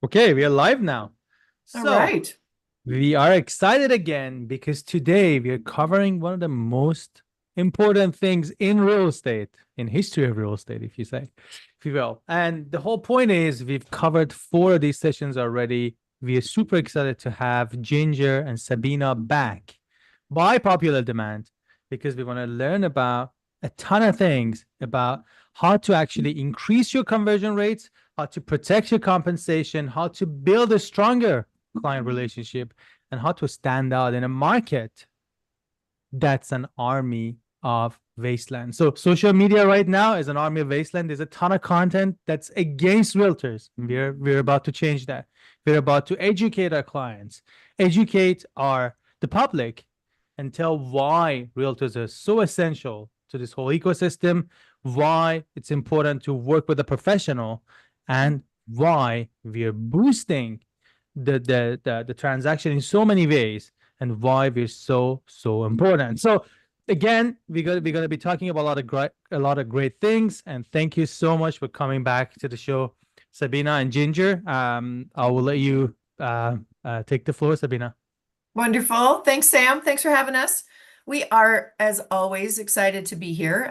Okay, we are live now. All So right. we are excited again because today we are covering one of the most important things in real estate, in history of real estate, if you say, if you will. And the whole point is we've covered four of these sessions already. We are super excited to have Ginger and Sabina back by popular demand because we want to learn about a ton of things about how to actually increase your conversion rates, how to protect your compensation, how to build a stronger client relationship, and how to stand out in a market that's an army of wasteland. So social media right now is an army of wasteland. There's a ton of content that's against realtors. We're about to change that. We're about to educate our clients, educate the public, and tell why realtors are so essential to this whole ecosystem, why it's important to work with a professional, and why we're boosting the transaction in so many ways and why we're so important. So again, we're gonna be talking about a lot of great things. And thank you so much for coming back to the show, Sabina and Ginger. I will let you take the floor, Sabina. Wonderful. Thanks, Sam. Thanks for having us. We are, as always, excited to be here.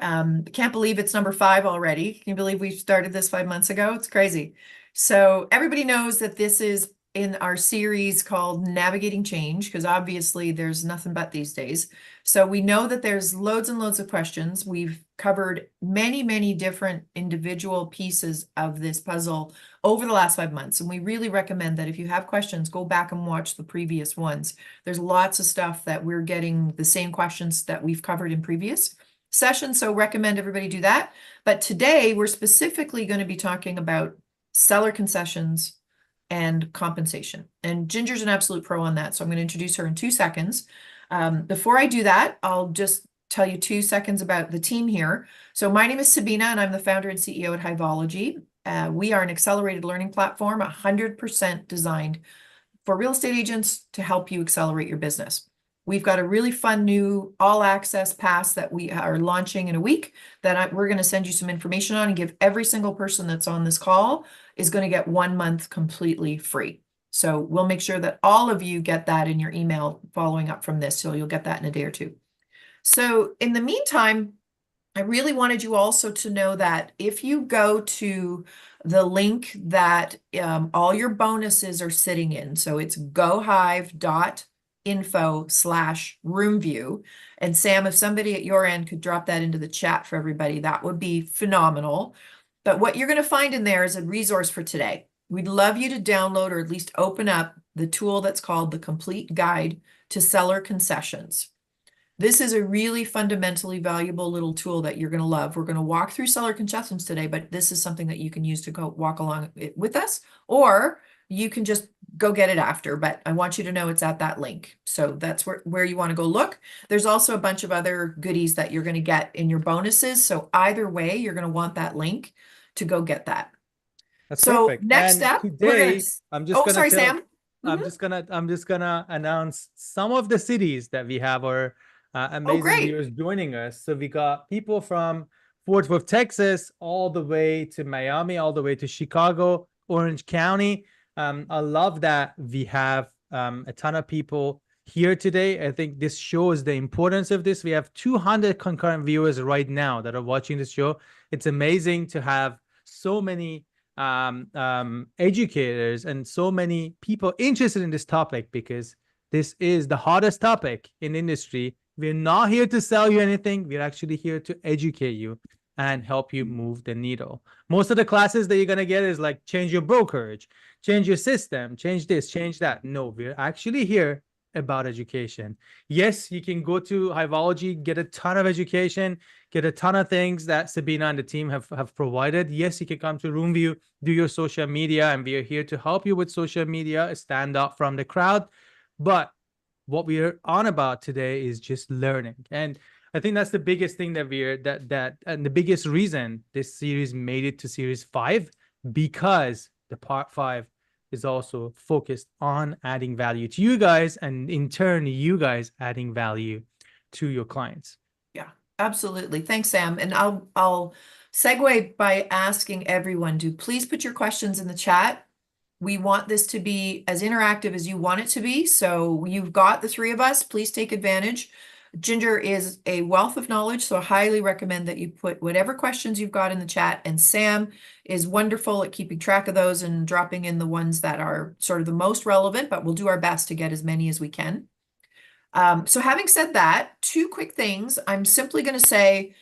Can't believe it's number 5 already. Can you believe we started this 5 months ago? It's crazy. So everybody knows that this is in our series called Navigating Change, because obviously there's nothing but these days. So we know that there's loads and loads of questions. We've covered many, many different individual pieces of this puzzle over the last 5 months. And we really recommend that if you have questions, go back and watch the previous ones. There's lots of stuff that we're getting the same questions that we've covered in previous sessions. So recommend everybody do that. But today we're specifically going to be talking about seller concessions and compensation. And Ginger's an absolute pro on that. So I'm going to introduce her in 2 seconds. Before I do that, I'll just tell you 2 seconds about the team here. So my name is Sabina, and I'm the founder and CEO at Hivology. We are an accelerated learning platform, 100% designed for real estate agents to help you accelerate your business. We've got a really fun new all access pass that we are launching in a week that we're going to send you some information on and give every single person that's on this call is going to get 1 month completely free. So we'll make sure that all of you get that in your email following up from this. So you'll get that in a day or two. So in the meantime, I really wanted you also to know that if you go to the link that all your bonuses are sitting in, so it's gohive.info/roomvu. And Sam, if somebody at your end could drop that into the chat for everybody, that would be phenomenal. But what you're going to find in there is a resource for today. We'd love you to download or at least open up the tool that's called the Complete Guide to Seller Concessions. This is a really fundamentally valuable little tool that you're going to love. We're going to walk through seller concessions today, but this is something that you can use to go walk along with us, or you can just go get it after. But I want you to know it's at that link. So that's where you want to go look. There's also a bunch of other goodies that you're going to get in your bonuses. So either way, you're going to want that link to go get that. That's So perfect. next And up, we're going to, today I'm just oh, gonna sorry, tell Sam. Mhm. I'm just gonna announce some of the cities that we have our Oh, amazing great. viewers joining us. So we got people from Fort Worth, Texas, all the way to Miami, all the way to Chicago, Orange County. I love that we have a ton of people here today. I think this shows the importance of this. We have 200 concurrent viewers right now that are watching this show. It's amazing to have so many educators and so many people interested in this topic because this is the hottest topic in industry. We're not here to sell you anything. We're actually here to educate you and help you move the needle. Most of the classes that you're going to get is like change your brokerage, change your system, change this, change that. No, we're actually here about education. Yes, you can go to Hivology, get a ton of education, get a ton of things that Sabina and the team have provided. Yes, you can come to roomvu, do your social media, and we are here to help you with social media, stand out from the crowd. But what we are on about today is just learning. And I think that's the biggest thing that and the biggest reason this series made it to series 5, because the part 5 is also focused on adding value to you guys, and in turn you guys adding value to your clients. Yeah, absolutely. Thanks, Sam. And I'll segue by asking everyone to please put your questions in the chat. We want this to be as interactive as you want it to be. So you've got the three of us. Please take advantage. Ginger is a wealth of knowledge, so I highly recommend that you put whatever questions you've got in the chat. And Sam is wonderful at keeping track of those and dropping in the ones that are sort of the most relevant, but we'll do our best to get as many as we can. So having said that, two quick things. I'm simply going to say,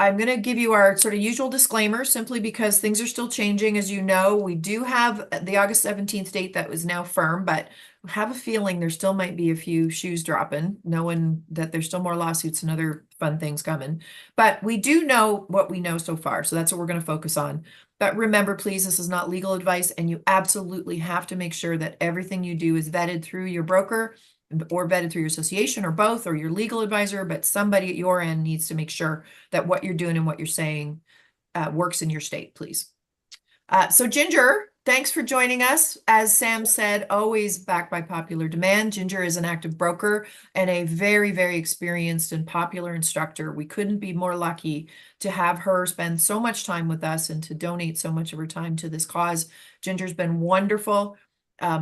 I'm going to give you our sort of usual disclaimer simply because things are still changing. As you know, we do have the August 17th date that was now firm, but I have a feeling there still might be a few shoes dropping, knowing that there's still more lawsuits and other fun things coming. But we do know what we know so far, so that's what we're going to focus on. But remember, please, this is not legal advice, and you absolutely have to make sure that everything you do is vetted through your broker or vetted through your association or both, or your legal advisor, but somebody at your end needs to make sure that what you're doing and what you're saying works in your state, please. So Ginger, thanks for joining us. As Sam said, always backed by popular demand. Ginger is an active broker and a very, very experienced and popular instructor. We couldn't be more lucky to have her spend so much time with us and to donate so much of her time to this cause. Ginger's been wonderful.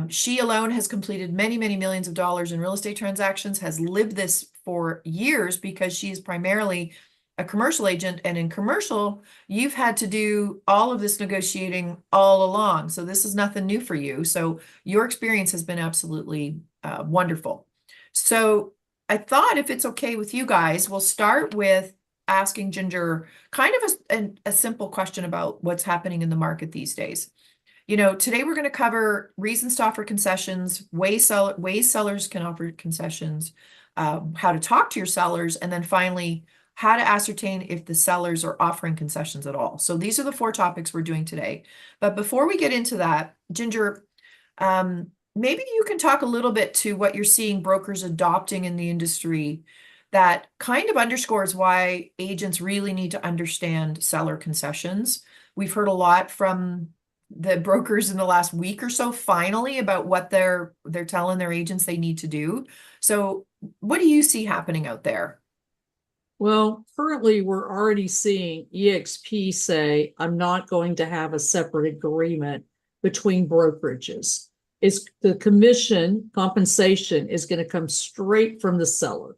She alone has completed many, many millions of dollars in real estate transactions, has lived this for years because she is primarily a commercial agent. And in commercial, you've had to do all of this negotiating all along. So this is nothing new for you. So your experience has been absolutely wonderful. So I thought if it's okay with you guys, we'll start with asking Ginger kind of a simple question about what's happening in the market these days. You know, today we're going to cover reasons to offer concessions, ways sellers can offer concessions, how to talk to your sellers, and then finally, how to ascertain if the sellers are offering concessions at all. So these are the 4 topics we're doing today. But before we get into that, Ginger, maybe you can talk a little bit to what you're seeing brokers adopting in the industry that kind of underscores why agents really need to understand seller concessions. We've heard a lot from the brokers in the last week or so, finally, about what they're telling their agents they need to do. So what do you see happening out there? Well, currently we're already seeing EXP say, I'm not going to have a separate agreement between brokerages. It's the commission compensation is going to come straight from the seller.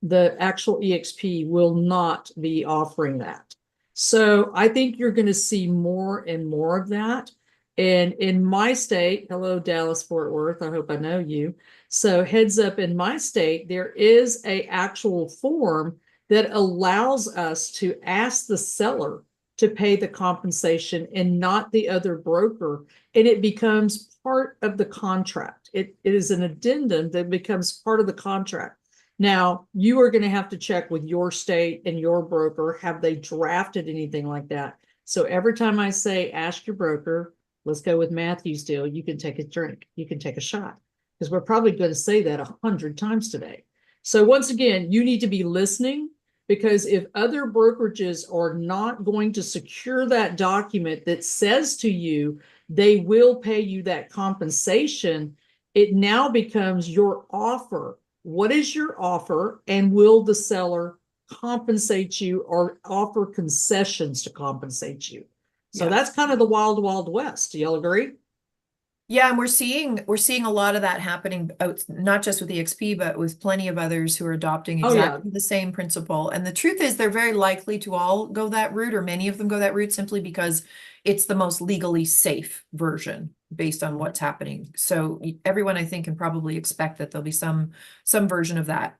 The actual EXP will not be offering that. So I think you're going to see more and more of that. And in my state, hello, Dallas, Fort Worth, I hope I know you. So heads up, in my state, there is an actual form that allows us to ask the seller to pay the compensation and not the other broker. And it becomes part of the contract. It is an addendum that becomes part of the contract. Now, you are going to have to check with your state and your broker. Have they drafted anything like that? So every time I say, ask your broker, let's go with Matthew's deal, you can take a drink, you can take a shot, because we're probably going to say that 100 times today. So once again, you need to be listening, because if other brokerages are not going to secure that document that says to you, they will pay you that compensation, it now becomes your offer. What is your offer, and will the seller compensate you or offer concessions to compensate you? So that's kind of the wild, wild west. Do y'all agree? Yeah, and we're seeing a lot of that happening out, not just with EXP, but with plenty of others who are adopting exactly the same principle. And the truth is, they're very likely to all go that route, or many of them go that route, simply because it's the most legally safe version based on what's happening. So everyone, I think, can probably expect that there'll be some version of that.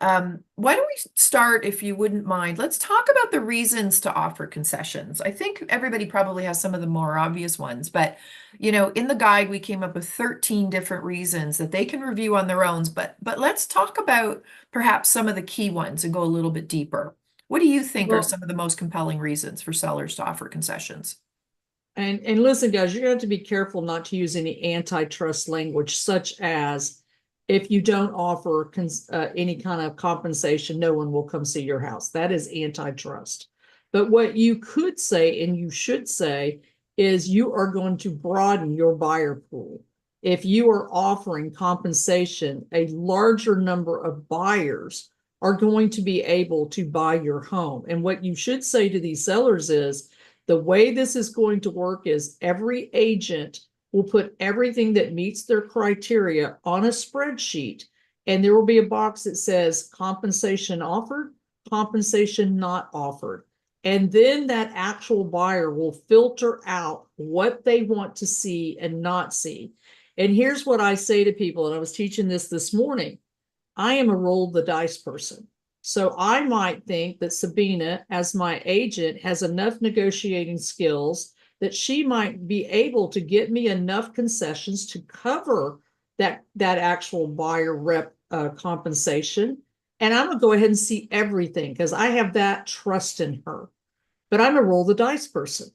Why don't we start, if you wouldn't mind, let's talk about the reasons to offer concessions. I think everybody probably has some of the more obvious ones, but you know, in the guide, we came up with 13 different reasons that they can review on their own, but let's talk about perhaps some of the key ones and go a little bit deeper. What do you think are some of the most compelling reasons for sellers to offer concessions? And listen, guys, you're going to have to be careful not to use any antitrust language, such as, if you don't offer any kind of compensation, no one will come see your house. That is antitrust. But what you could say, and you should say, is you are going to broaden your buyer pool. If you are offering compensation, a larger number of buyers are going to be able to buy your home. And what you should say to these sellers is, the way this is going to work is every agent will put everything that meets their criteria on a spreadsheet, and there will be a box that says compensation offered, compensation not offered. And then that actual buyer will filter out what they want to see and not see. And here's what I say to people, and I was teaching this morning. I am a roll the dice person. So I might think that Sabine, as my agent, has enough negotiating skills that she might be able to get me enough concessions to cover that actual buyer rep compensation. And I'm gonna go ahead and see everything because I have that trust in her. But I'm a roll the dice person.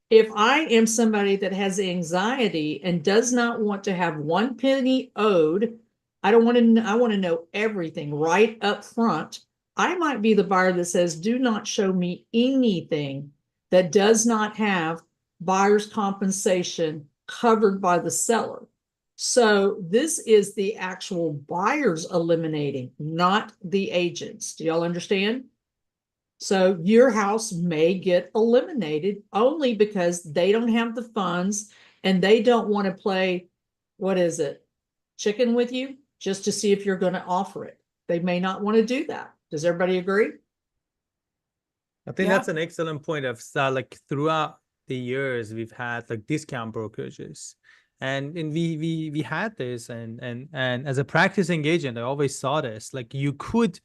If I am somebody that has anxiety and does not want to have one penny owed, I want to know everything right up front. I might be the buyer that says, do not show me anything that does not have buyer's compensation covered by the seller. So this is the actual buyers eliminating, not the agents. Do y'all understand? So your house may get eliminated only because they don't have the funds and they don't want to play, what is it, chicken with you, just to see if you're going to offer it. They may not want to do that. Does everybody agree? I think that's an excellent point of like throughout the years, we've had like discount brokerages. And we had this and as a practicing agent, I always saw this, like you could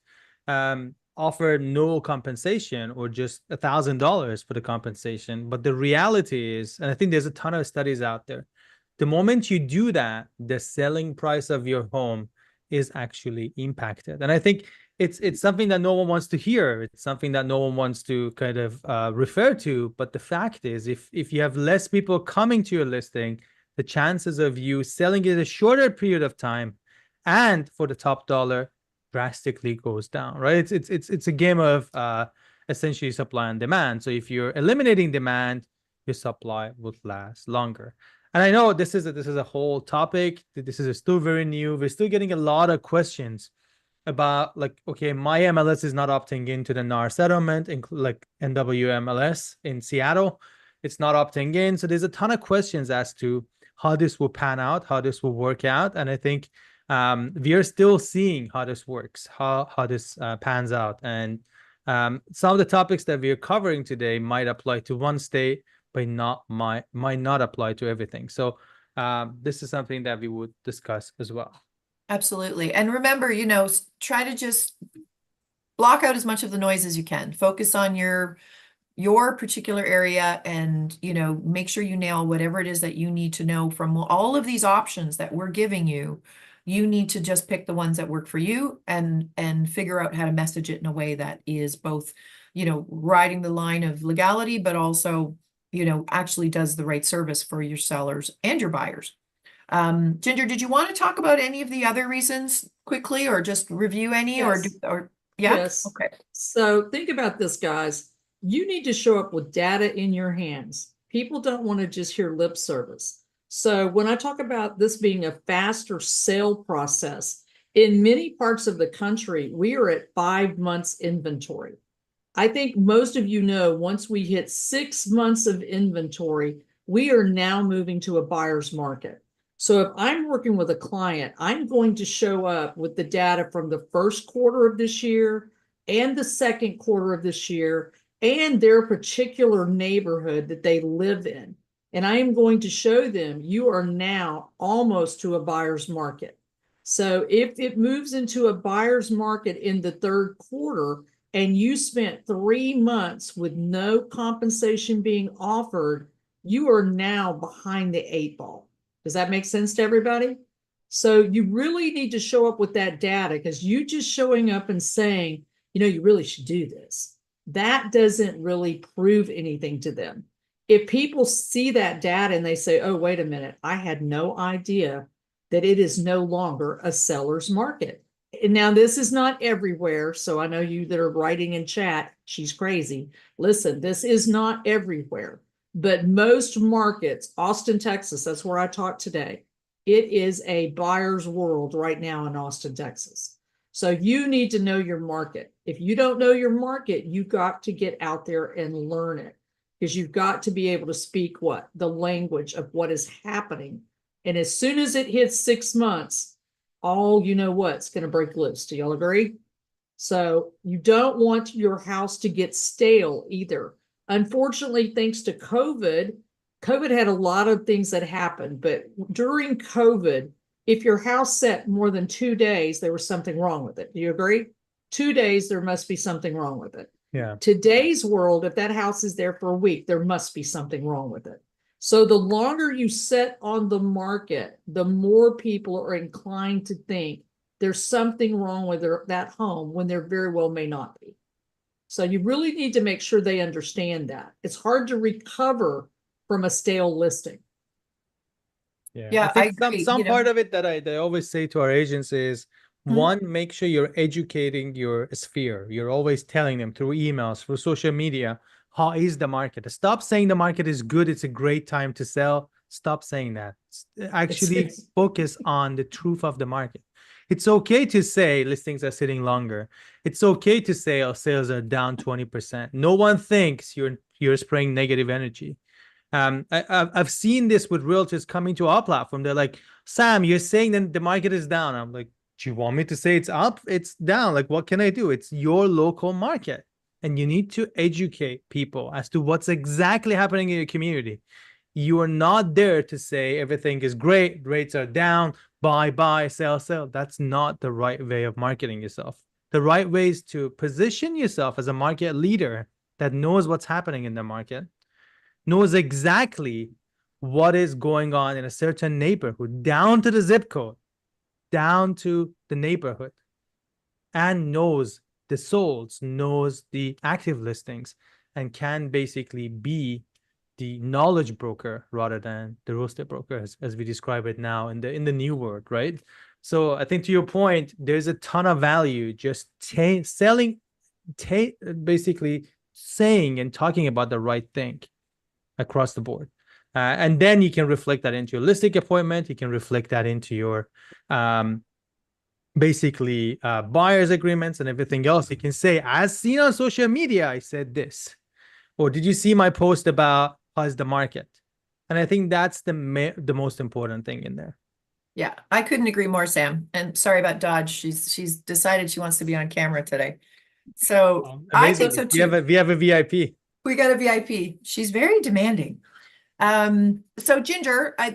offer no compensation or just $1,000 for the compensation. But the reality is, and I think there's a ton of studies out there, the moment you do that, the selling price of your home is actually impacted. And I think it's something that no one wants to hear. It's something that no one wants to kind of refer to. But the fact is, if you have less people coming to your listing, the chances of you selling it a shorter period of time and for the top dollar drastically goes down, right? It's a game of essentially supply and demand. So if you're eliminating demand, your supply would last longer. And I know this is a whole topic. This is still very new. We're still getting a lot of questions about like, okay, my MLS is not opting into the NAR settlement, like NWMLS in Seattle. It's not opting in. So there's a ton of questions as to how this will pan out, how this will work out. And I think we are still seeing how this works, how this pans out. And some of the topics that we are covering today might apply to one state, but might not apply to everything. So this is something that we would discuss as well. Absolutely. And remember, try to just block out as much of the noise as you can. Focus on your particular area and, make sure you nail whatever it is that you need to know from all of these options that we're giving you. You need to just pick the ones that work for you and figure out how to message it in a way that is both, riding the line of legality, but also, actually does the right service for your sellers and your buyers. Ginger, did you want to talk about any of the other reasons quickly or just review any? Yes. or yeah? Yes. Okay. So think about this, guys. You need to show up with data in your hands. People don't want to just hear lip service. So when I talk about this being a faster sale process, in many parts of the country, we are at 5 months inventory. I think most of you know, once we hit 6 months of inventory, we are now moving to a buyer's market. So if I'm working with a client, I'm going to show up with the data from the first quarter of this year and the second quarter of this year and their particular neighborhood that they live in. And I am going to show them you are now almost to a buyer's market. So if it moves into a buyer's market in the third quarter and you spent 3 months with no compensation being offered, you are now behind the 8 ball. Does that make sense to everybody? So you really need to show up with that data, because you just showing up and saying, you really should do this, that doesn't really prove anything to them. If people see that data and they say, oh, wait a minute, I had no idea that it is no longer a seller's market. And now this is not everywhere. So I know you that are writing in chat, she's crazy. Listen, this is not everywhere. But most markets, Austin, Texas, that's where I taught today. It is a buyer's world right now in Austin, Texas. So you need to know your market. If you don't know your market, you've got to get out there and learn it, because you've got to be able to speak the language of what is happening And as soon as it hits 6 months, all you know what's going to break loose. Do y'all agree? So you don't want your house to get stale either. Unfortunately, thanks to COVID, COVID had a lot of things that happened, but during COVID, if your house sat more than 2 days, there was something wrong with it. Do you agree? 2 days, there must be something wrong with it. Yeah. Today's world, if that house is there for a week, there must be something wrong with it. So the longer you sit on the market, the more people are inclined to think there's something wrong with that home when there very well may not be. So you really need to make sure they understand that. It's hard to recover from a stale listing. Yeah, I I think some agree, some you know. part of it that I always say to our agents is one, make sure you're educating your sphere. You're always telling them through emails, through social media, how is the market. Stop saying the market is good, it's a great time to sell. Stop saying that. Actually focus on the truth of the market. It's okay to say listings are sitting longer. It's okay to say our sales are down 20%. No one thinks you're spraying negative energy. I've seen this with realtors coming to our platform. They're like, Sam, you're saying that the market is down. I'm like, do you want me to say it's up? It's down. Like, what can I do? It's your local market. And you need to educate people as to what's exactly happening in your community. You are not there to say everything is great, rates are down, buy, sell, sell. That's not the right way of marketing yourself. The right way is to position yourself as a market leader that knows what's happening in the market, knows exactly what is going on in a certain neighborhood, down to the zip code, down to the neighborhood, and knows the solds, knows the active listings, and can basically be the knowledge broker rather than the real estate broker, as we describe it now in the new world, right? So I think to your point, there's a ton of value just basically saying and talking about the right thing across the board. And then you can reflect that into your listing appointment. You can reflect that into your basically buyer's agreements and everything else. You can say, as seen on social media, I said this. Or did you see my post about how's the market? And I think that's the most important thing in there. Yeah, I couldn't agree more, Sam. And sorry about Dodge. She's decided she wants to be on camera today. So I think so too. We have a VIP. We got a VIP. She's very demanding. So Ginger, I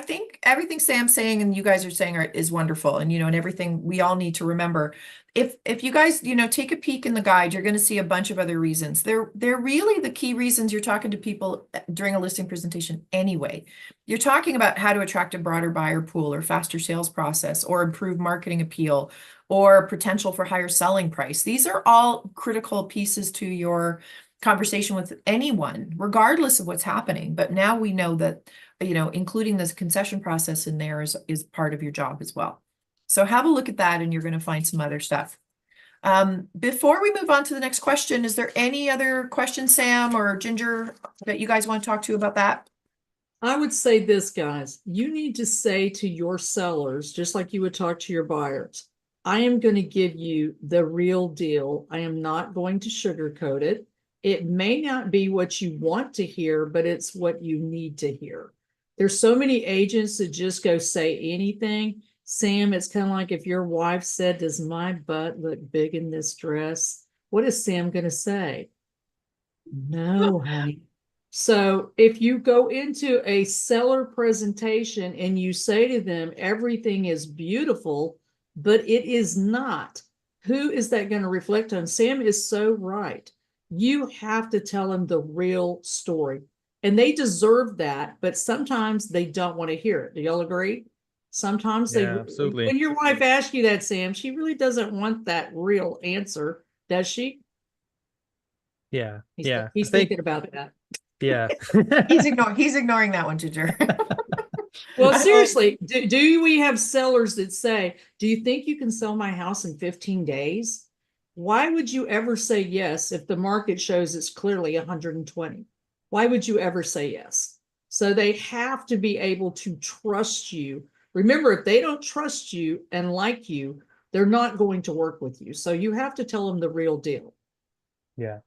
think everything Sam's saying and you guys are saying is wonderful. And, and everything we all need to remember. If you guys, take a peek in the guide, you're going to see a bunch of other reasons. They're really the key reasons you're talking to people during a listing presentation anyway. You're talking about how to attract a broader buyer pool or faster sales process or improve marketing appeal or potential for higher selling price. These are all critical pieces to your conversation with anyone, regardless of what's happening. But now we know that, including this concession process in there is part of your job as well. So have a look at that and you're going to find some other stuff. Before we move on to the next question, is there any other questions, Sam or Ginger, that you guys want to talk to about that? I would say this, guys, you need to say to your sellers, just like you would talk to your buyers, I am going to give you the real deal. I am not going to sugarcoat it. It may not be what you want to hear, but it's what you need to hear. There's so many agents that just go say anything. Sam, it's kind of like if your wife said, does my butt look big in this dress? What is Sam going to say? No, honey. So if you go into a seller presentation and you say to them, everything is beautiful, but it is not, who is that going to reflect on? Sam is so right. You have to tell them the real story. And they deserve that, but sometimes they don't want to hear it. Do y'all agree? Sometimes absolutely. When your wife asks you that, Sam, she really doesn't want that real answer, does she? Yeah. He's thinking about that. Yeah. He's ignoring that one, Ginger. Well, seriously, do we have sellers that say, do you think you can sell my house in 15 days? Why would you ever say yes if the market shows it's clearly 120? Why would you ever say yes? So they have to be able to trust you. Remember, if they don't trust you and like you, they're not going to work with you. So you have to tell them the real deal. Yeah.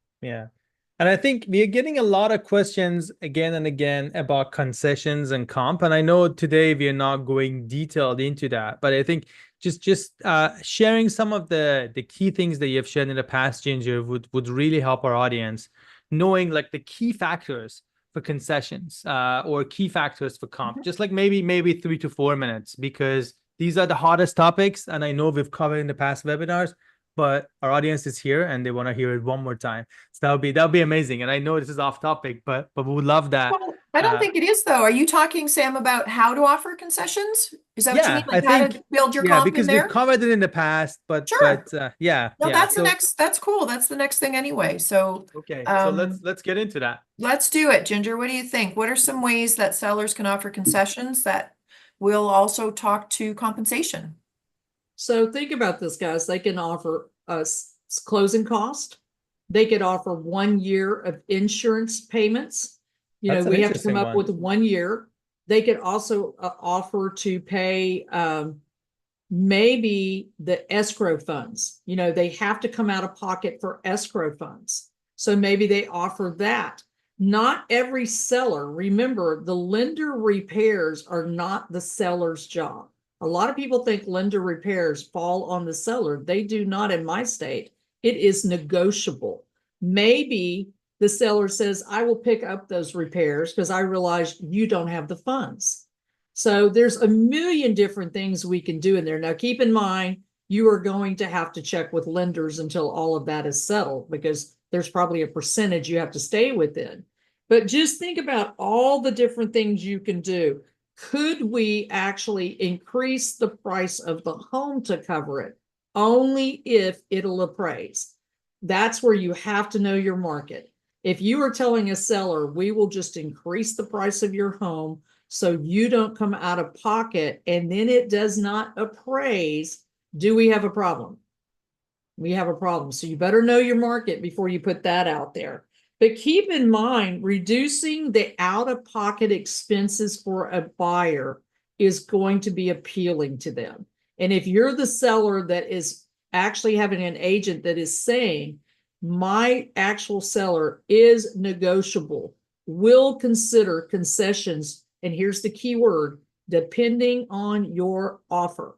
And I think we are getting a lot of questions again and again about concessions and comp. And I know today we are not going detailed into that, but I think just sharing some of the key things that you have shared in the past, Ginger, would really help our audience, knowing like the key factors for concessions or key factors for comp, just like maybe 3 to 4 minutes, because these are the hottest topics. And I know we've covered in the past webinars, but our audience is here and they want to hear it one more time. So that'll be amazing. And I know this is off topic, but we would love that. Well, I don't think it is though. Are you talking, Sam, about how to offer concessions? Is that what you mean? Yeah, I Like how think to build your yeah, comp in because we've there? covered it in the past, but Sure. yeah, No, yeah. that's the next, that's cool. That's the next thing anyway. So Okay, so let's get into that. let's do it. Ginger, what do you think? What are some ways that sellers can offer concessions that will also talk to compensation? So think about this, guys. They can offer us closing cost. They could offer 1 year of insurance payments. You know, That's an we have to come interesting up one. with 1 year. They could also offer to pay maybe the escrow funds. You know, they have to come out of pocket for escrow funds. So maybe they offer that. Not every seller, remember, the lender repairs are not the seller's job. A lot of people think lender repairs fall on the seller. They do not in my state. It is negotiable. Maybe the seller says, I will pick up those repairs because I realize you don't have the funds. So there's a million different things we can do in there. Now, keep in mind, you are going to have to check with lenders until all of that is settled, because there's probably a percentage you have to stay within. But just think about all the different things you can do. Could we actually increase the price of the home to cover it? Only if it'll appraise. That's where you have to know your market. If you are telling a seller, we will just increase the price of your home so you don't come out of pocket, and then it does not appraise, do we have a problem? We have a problem. So you better know your market before you put that out there. But keep in mind, reducing the out-of-pocket expenses for a buyer is going to be appealing to them. And if you're the seller that is actually having an agent that is saying, my actual seller is negotiable, will consider concessions, and here's the key word, depending on your offer.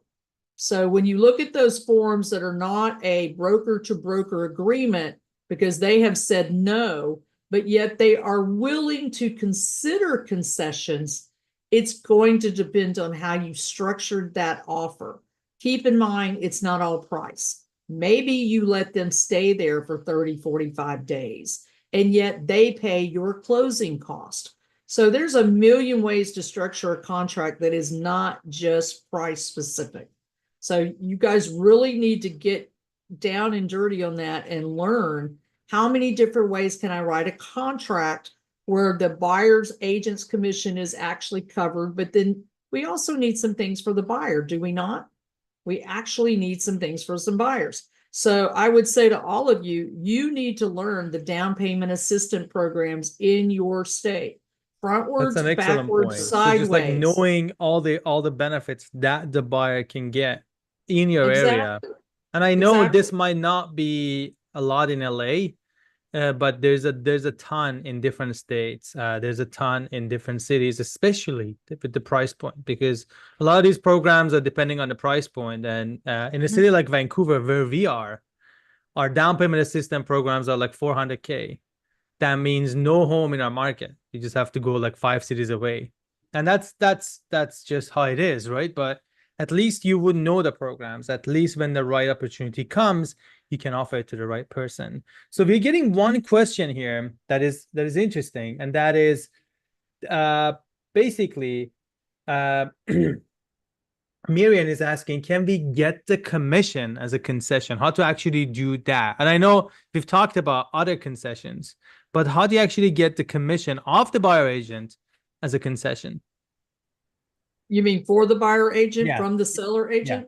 So when you look at those forms that are not a broker to broker agreement, because they have said no, but yet they are willing to consider concessions, it's going to depend on how you structured that offer. Keep in mind, it's not all price. Maybe you let them stay there for 30, 45 days, and yet they pay your closing cost. So there's a million ways to structure a contract that is not just price specific. So you guys really need to get down and dirty on that and learn how many different ways can I write a contract where the buyer's agent's commission is actually covered, but then we also need some things for the buyer, do we not? We actually need some things for some buyers. So I would say to all of you, you need to learn the down payment assistance programs in your state. Frontwards, That's an excellent backwards, point. sideways. So just like knowing all the benefits that the buyer can get in your area. Exactly. And I know Exactly. this might not be a lot in LA, but there's a ton in different states. There's a ton in different cities, especially with the price point, because a lot of these programs are depending on the price point. And in a city like Vancouver, where we are, our down payment assistance programs are like $400K. That means no home in our market. You just have to go like 5 cities away. And that's just how it is, right? But at least you would know the programs. At least when the right opportunity comes, you can offer it to the right person. So we're getting one question here that is interesting, and that is basically Miriam is asking, can we get the commission as a concession? How to actually do that? And I know we've talked about other concessions, but how do you actually get the commission of the buyer agent as a concession? You mean for the buyer agent, Yeah. from the seller agent?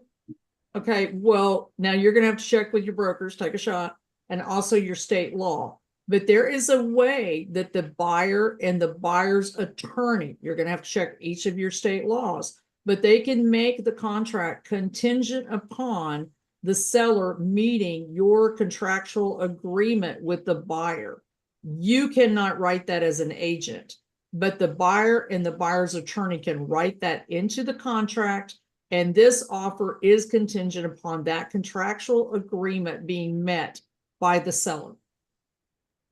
Okay, well, now you're gonna have to check with your brokers, take a shot, and also your state law. But there is a way that the buyer and the buyer's attorney, you're gonna have to check each of your state laws, but they can make the contract contingent upon the seller meeting your contractual agreement with the buyer. You cannot write that as an agent, but the buyer and the buyer's attorney can write that into the contract. And this offer is contingent upon that contractual agreement being met by the seller.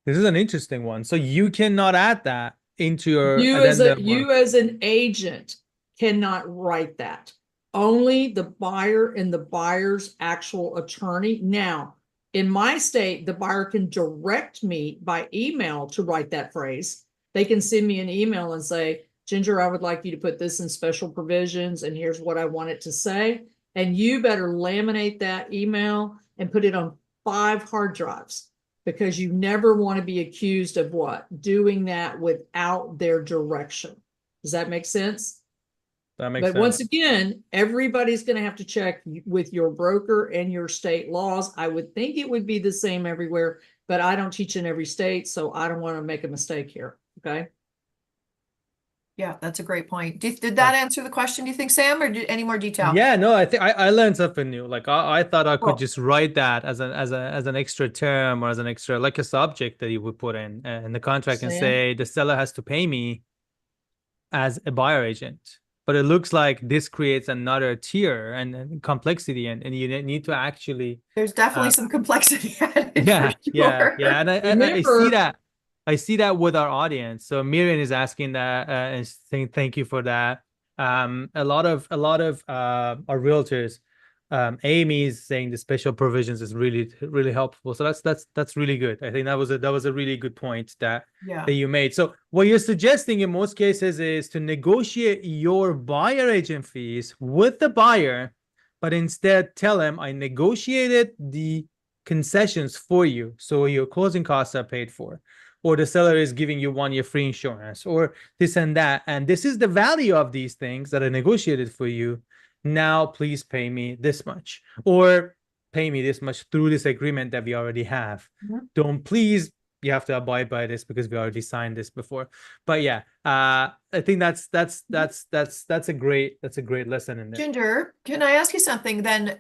This is an interesting one. So you cannot add that into your You addendum. you as an agent cannot write that. Only the buyer and the buyer's actual attorney. Now, in my state, the buyer can direct me by email to write that phrase. They can send me an email and say, Ginger, I would like you to put this in special provisions, and here's what I want it to say. And you better laminate that email and put it on 5 hard drives, because you never want to be accused of what? Doing that without their direction. Does that make sense? That makes But sense. once again, everybody's going to have to check with your broker and your state laws. I would think it would be the same everywhere, but I don't teach in every state, so I don't want to make a mistake here. Okay. Yeah, that's a great point. Did that answer the question, do you think, Sam, or any more detail? Yeah, no, I think I learned something new. Like I thought I could Cool. just write that as an extra term, or as an extra, like a subject that you would put in the contract and Sam? say the seller has to pay me as a buyer agent. But it looks like this creates another tier and complexity, and you need to actually. There's definitely some complexity added. Yeah, for sure. yeah, and I Remember- see that. I see that with our audience. So Miriam is asking that and saying thank you for that. A lot of our realtors, Amy is saying the special provisions is really helpful. So that's really good. I think that was a really good point that you made. So what you're suggesting in most cases is to negotiate your buyer agent fees with the buyer, but instead tell them I negotiated the concessions for you, so your closing costs are paid for, or the seller is giving you 1 year free insurance, or this and that, and this is the value of these things that I negotiated for you. Now please pay me this much, or pay me this much through this agreement that we already have. Don't, please, you have to abide by this because we already signed this before. But yeah, I think that's a great lesson in there. Ginger, can I ask you something then?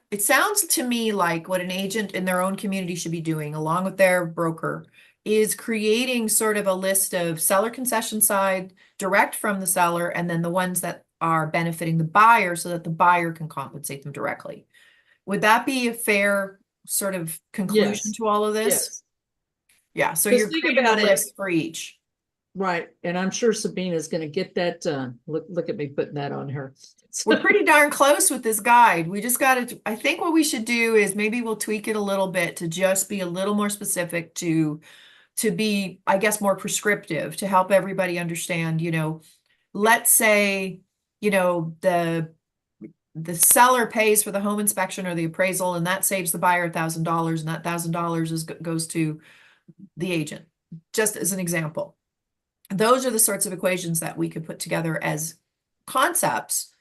It sounds to me like what an agent in their own community should be doing, along with their broker, is creating sort of a list of seller concession side, direct from the seller, and then the ones that are benefiting the buyer so that the buyer can compensate them directly. Would that be a fair sort of conclusion to all of this? Yes. Yeah, so 'Cause you're think creating a about it. list for each. Right. And I'm sure Sabine is going to get that done. Look at me putting that on her. We're pretty darn close with this guide. We just got to, I think what we should do is maybe we'll tweak it a little bit to just be a little more specific, to be, I guess, more prescriptive, to help everybody understand, let's say, the seller pays for the home inspection or the appraisal, and that saves the buyer $1,000, and that $1,000 goes to the agent, just as an example. Those are the sorts of equations that we could put together as concepts.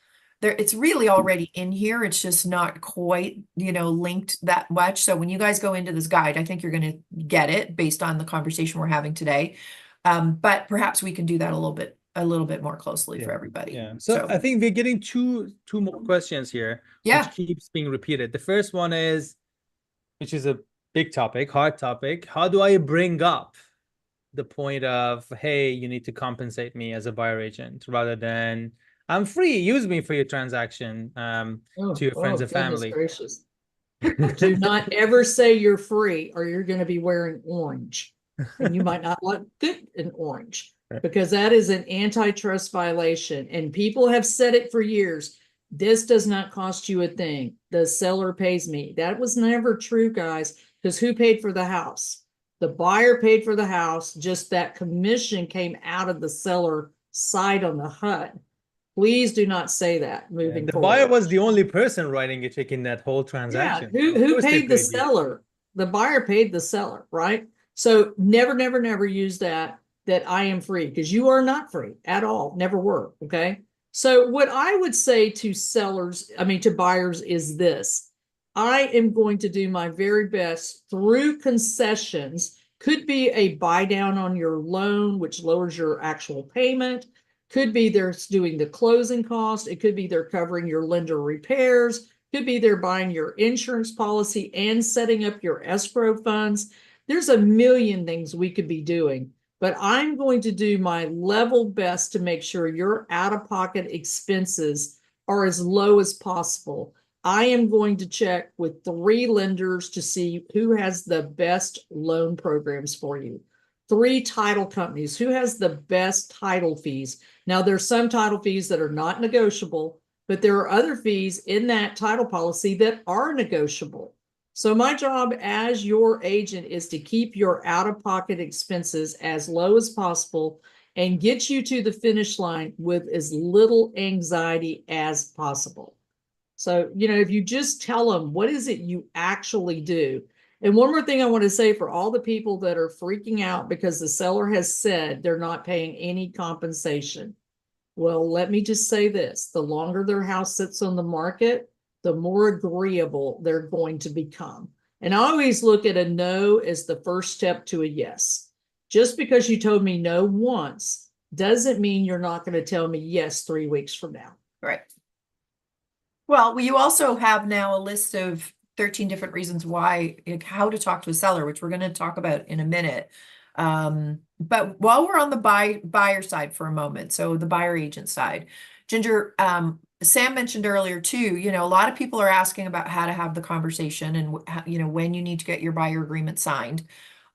It's really already in here. It's just not quite, linked that much. So when you guys go into this guide, I think you're going to get it based on the conversation we're having today. But perhaps we can do that a little bit more closely for everybody. Yeah. So I think we're getting two more questions here, which keeps being repeated. The first one is, which is a big topic, hard topic. How do I bring up the point of, hey, you need to compensate me as a buyer agent, rather than I'm free, use me for your transaction to your friends and family. Gracious. Do not ever say you're free, or you're going to be wearing orange, and you might not look good in orange, because that is an antitrust violation. And people have said it for years. This does not cost you a thing. The seller pays me. That was never true, guys, because who paid for the house? The buyer paid for the house. Just that commission came out of the seller side on the HUD. Please do not say that moving the forward. buyer was the only person writing a check in that whole transaction. Yeah, who paid the seller? The buyer paid the seller, right? So never use that I am free, because you are not free at all. Never were. Okay. So what I would say to to buyers is this: I am going to do my very best through concessions. Could be a buy down on your loan, which lowers your actual payment. Could be they're doing the closing cost. It could be they're covering your lender repairs. Could be they're buying your insurance policy and setting up your escrow funds. There's a million things we could be doing, but I'm going to do my level best to make sure your out-of-pocket expenses are as low as possible. I am going to check with 3 lenders to see who has the best loan programs for you. 3 title companies, who has the best title fees. Now, there's some title fees that are not negotiable, but there are other fees in that title policy that are negotiable. So my job as your agent is to keep your out-of-pocket expenses as low as possible and get you to the finish line with as little anxiety as possible. So, if you just tell them, what is it you actually do? And one more thing I want to say for all the people that are freaking out because the seller has said they're not paying any compensation. Well, let me just say this. The longer their house sits on the market, the more agreeable they're going to become. And I always look at a no as the first step to a yes. Just because you told me no once doesn't mean you're not going to tell me yes 3 weeks from now. Right. Well, you also have now a list of 13 different reasons why, how to talk to a seller, which we're going to talk about in a minute. But while we're on the buyer side for a moment, so the buyer agent side, Ginger, Sam mentioned earlier too, a lot of people are asking about how to have the conversation and, when you need to get your buyer agreement signed.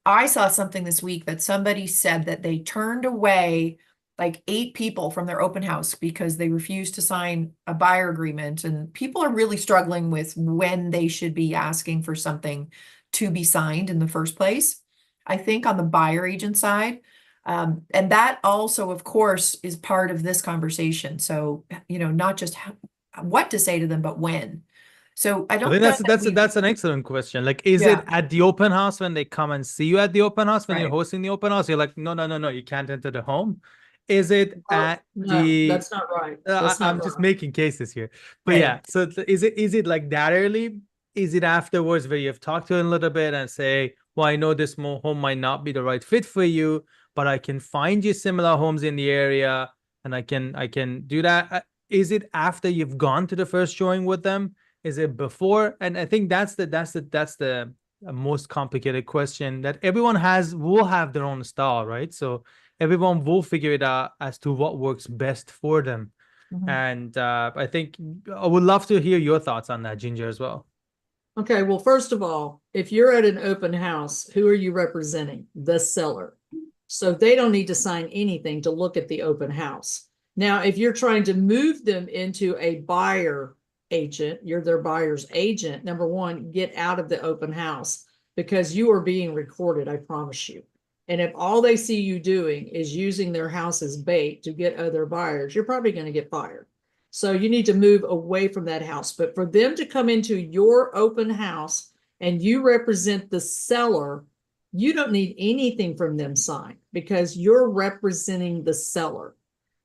I saw something this week that somebody said that they turned away like 8 people from their open house because they refused to sign a buyer agreement. And people are really struggling with when they should be asking for something to be signed in the first place. I think on the buyer agent side, and that also, of course, is part of this conversation. So, not just what to say to them, but when. So I don't think know that's an excellent question. Like, is it at the open house when they come and see you at the open house when you're hosting the open house? You're like, no, you can't enter the home. Is it at the? That's not right. That's not I'm just right. making cases here, but yeah. So is it like that early? Is it afterwards where you've talked to them a little bit and say, well, I know this home might not be the right fit for you, but I can find you similar homes in the area, and I can do that. Is it after you've gone to the first showing with them? Is it before? And I think that's the most complicated question that everyone will have their own style, right? So everyone will figure it out as to what works best for them. Mhm. And I think I would love to hear your thoughts on that, Ginger, as well. Okay, well, first of all, if you're at an open house, who are you representing? The seller. So they don't need to sign anything to look at the open house. Now, if you're trying to move them into a buyer agent, you're their buyer's agent, number one, get out of the open house because you are being recorded, I promise you. And if all they see you doing is using their house as bait to get other buyers, you're probably going to get fired. So you need to move away from that house. But for them to come into your open house and you represent the seller, you don't need anything from them signed because you're representing the seller.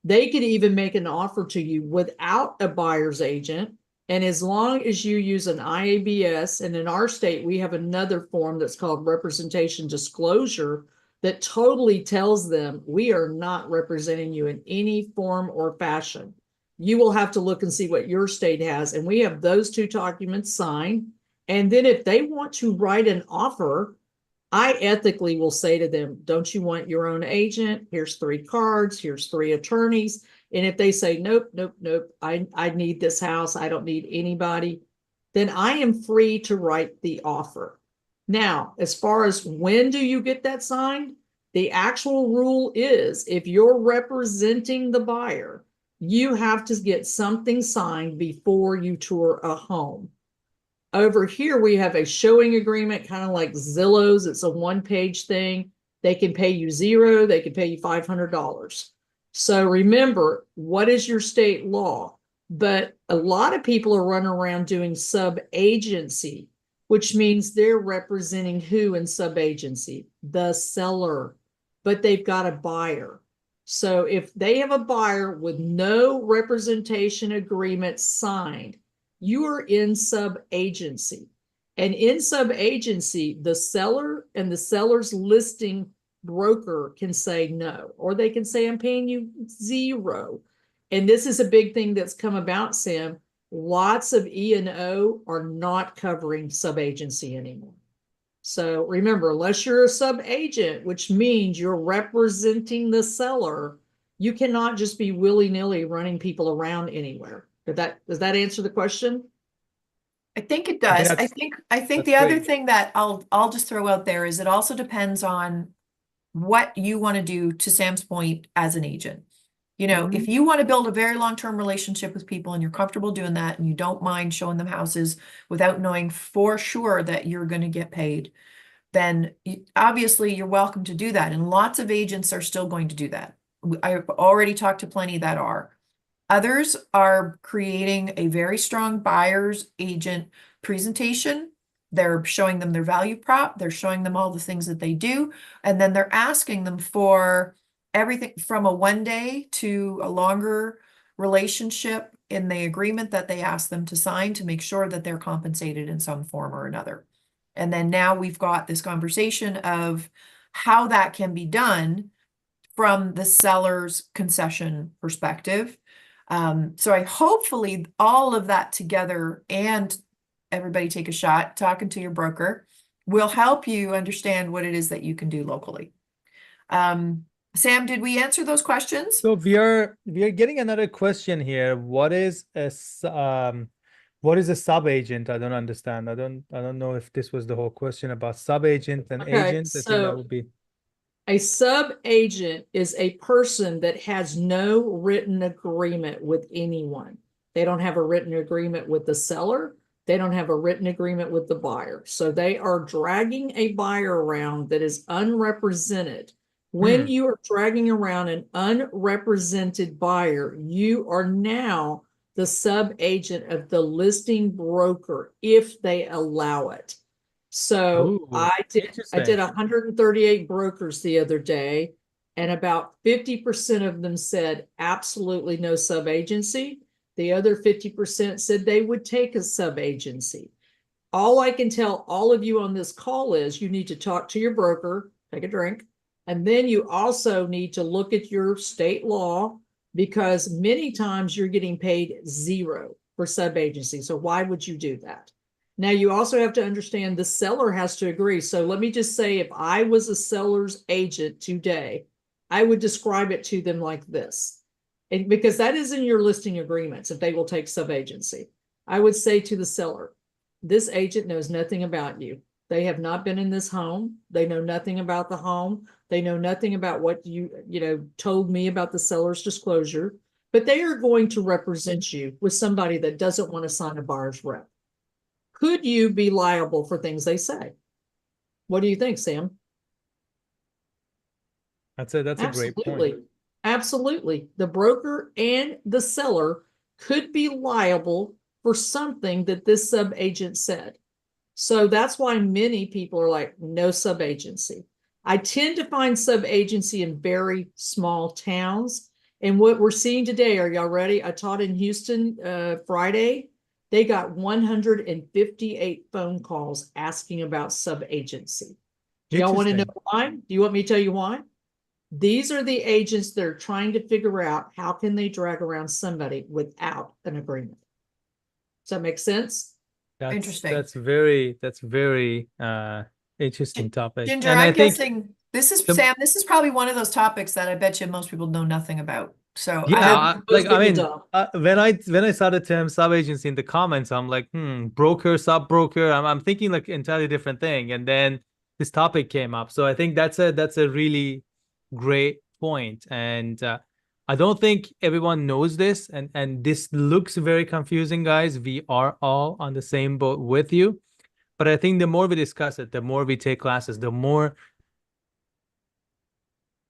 They could even make an offer to you without a buyer's agent. And as long as you use an IABS, and in our state, we have another form that's called representation disclosure that totally tells them we are not representing you in any form or fashion. You will have to look and see what your state has. And we have those 2 documents signed. And then if they want to write an offer, I ethically will say to them, don't you want your own agent? Here's 3 cards. Here's 3 attorneys. And if they say, nope, I need this house, I don't need anybody, then I am free to write the offer. Now, as far as when do you get that signed? The actual rule is if you're representing the buyer, you have to get something signed before you tour a home. Over here, we have a showing agreement, kind of like Zillow's. It's a 1-page thing. They can pay you $0. They can pay you $500. So remember, what is your state law? But a lot of people are running around doing sub-agency, which means they're representing who in sub-agency? The seller, but they've got a buyer. So if they have a buyer with no representation agreement signed, you are in sub-agency. And in sub-agency, the seller and the seller's listing broker can say no, or they can say, I'm paying you $0. And this is a big thing that's come about, Sam. Lots of E&O are not covering sub-agency anymore. So remember, unless you're a sub-agent, which means you're representing the seller, you cannot just be willy-nilly running people around anywhere. Does that answer the question? I think it I think does. that's I think that's the other great. thing that I'll just throw out there is it also depends on what you want to do, to Sam's point, as an agent. You know, if you want to build a very long-term relationship with people and you're comfortable doing that and you don't mind showing them houses without knowing for sure that you're going to get paid, then obviously you're welcome to do that. And lots of agents are still going to do that. I've already talked to plenty that are. Others are creating a very strong buyer's agent presentation. They're showing them their value prop. They're showing them all the things that they do. And then they're asking them for everything from a 1 day to a longer relationship in the agreement that they ask them to sign to make sure that they're compensated in some form or another. And then now we've got this conversation of how that can be done from the seller's concession perspective. So I hopefully all of that together, and everybody take a shot talking to your broker, will help you understand what it is that you can do locally. Sam, did we answer those questions? So we are getting another question here. What is a sub agent? I don't understand. I don't know if this was the whole question about sub agent and Okay, agent. I think that would be. A sub-agent is a person that has no written agreement with anyone. They don't have a written agreement with the seller. They don't have a written agreement with the buyer. So they are dragging a buyer around that is unrepresented. When you are dragging around an unrepresented buyer, you are now the sub-agent of the listing broker if they allow it. So Ooh, I did interesting. 138 brokers the other day, and about 50% of them said absolutely no sub-agency. The other 50% said they would take a sub-agency. All I can tell all of you on this call is you need to talk to your broker, take a drink, and then you also need to look at your state law, because many times you're getting paid zero for sub-agency. So why would you do that? Now, you also have to understand the seller has to agree. So let me just say, if I was a seller's agent today, I would describe it to them like this. And because that is in your listing agreements, if they will take sub-agency, I would say to the seller, this agent knows nothing about you. They have not been in this home. They know nothing about the home. They know nothing about what you told me about the seller's disclosure, but they are going to represent you with somebody that doesn't want to sign a buyer's rep. Could you be liable for things they say? What do you think, Sam? That's a great point. Absolutely. The broker and the seller could be liable for something that this sub-agent said. So that's why many people are like, no sub-agency. I tend to find sub-agency in very small towns. And what we're seeing today, are y'all ready? I taught in Houston Friday. They got 158 phone calls asking about sub-agency. Do y'all want to know why? Do you want me to tell you why? These are the agents that are trying to figure out how can they drag around somebody without an agreement. Does that make sense? Interesting. That's very interesting topic. Ginger, And I'm guessing this is Sam. This is probably one of those topics that I bet you most people know nothing about. So yeah, when I saw the term sub agency in the comments, I'm like, broker, sub broker. I'm thinking like entirely different thing. And then this topic came up. So I think that's a really great point. And I don't think everyone knows this, and this looks very confusing, guys. We are all on the same boat with you. But I think the more we discuss it, the more we take classes, the more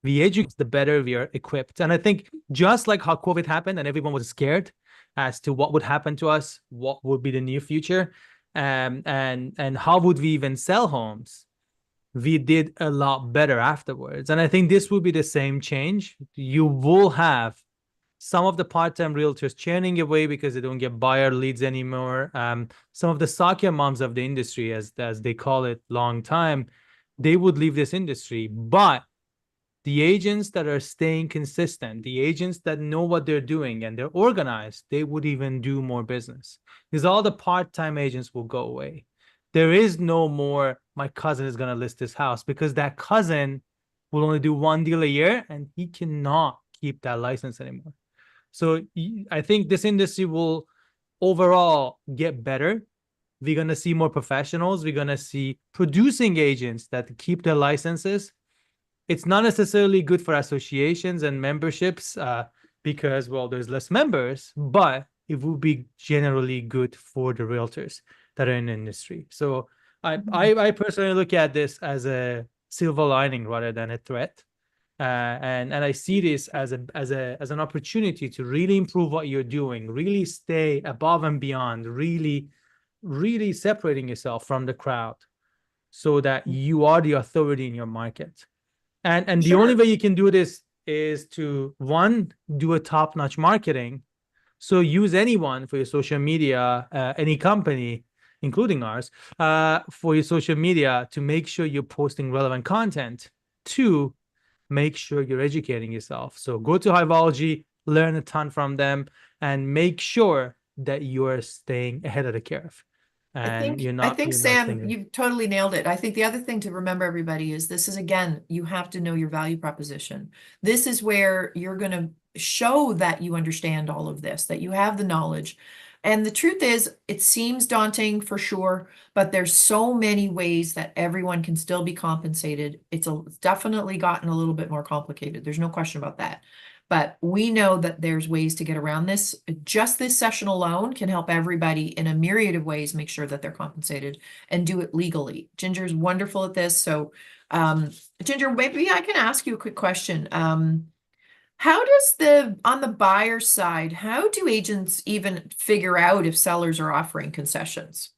we educate, the better we are equipped. And I think just like how COVID happened and everyone was scared as to what would happen to us, what would be the near future, and how would we even sell homes, we did a lot better afterwards. And I think this will be the same change. You will have some of the part-time realtors churning away because they don't get buyer leads anymore. Some of the soccer moms of the industry, as they call it, long time, they would leave this industry. But the agents that are staying consistent, the agents that know what they're doing and they're organized, they would even do more business, because all the part-time agents will go away. There is no more, my cousin is going to list this house, because that cousin will only do one deal a year and he cannot keep that license anymore. So I think this industry will overall get better. We're going to see more professionals. We're going to see producing agents that keep their licenses. It's not necessarily good for associations and memberships because, well, there's less members, but it will be generally good for the realtors that are in the industry. So I personally look at this as a silver lining rather than a threat. And I see this as an opportunity to really improve what you're doing, really stay above and beyond, really separating yourself from the crowd so that you are the authority in your market. And the only way you can do this is to, one, do a top-notch marketing. So use anyone for your social media, any company, including ours, for your social media to make sure you're posting relevant content. Two, make sure you're educating yourself. So go to Highvology, learn a ton from them, and make sure that you're staying ahead of the curve. And I think Sam, you've totally nailed it. I think the other thing to remember, everybody, is this is, again, you have to know your value proposition. This is where you're going to show that you understand all of this, that you have the knowledge. And the truth is, it seems daunting for sure, but there's so many ways that everyone can still be compensated. It's definitely gotten a little bit more complicated. There's no question about that. But we know that there's ways to get around this. Just this session alone can help everybody in a myriad of ways make sure that they're compensated and do it legally. Ginger is wonderful at this. So, Ginger, maybe I can ask you a quick question. How does on the buyer side, how do agents even figure out if sellers are offering concessions?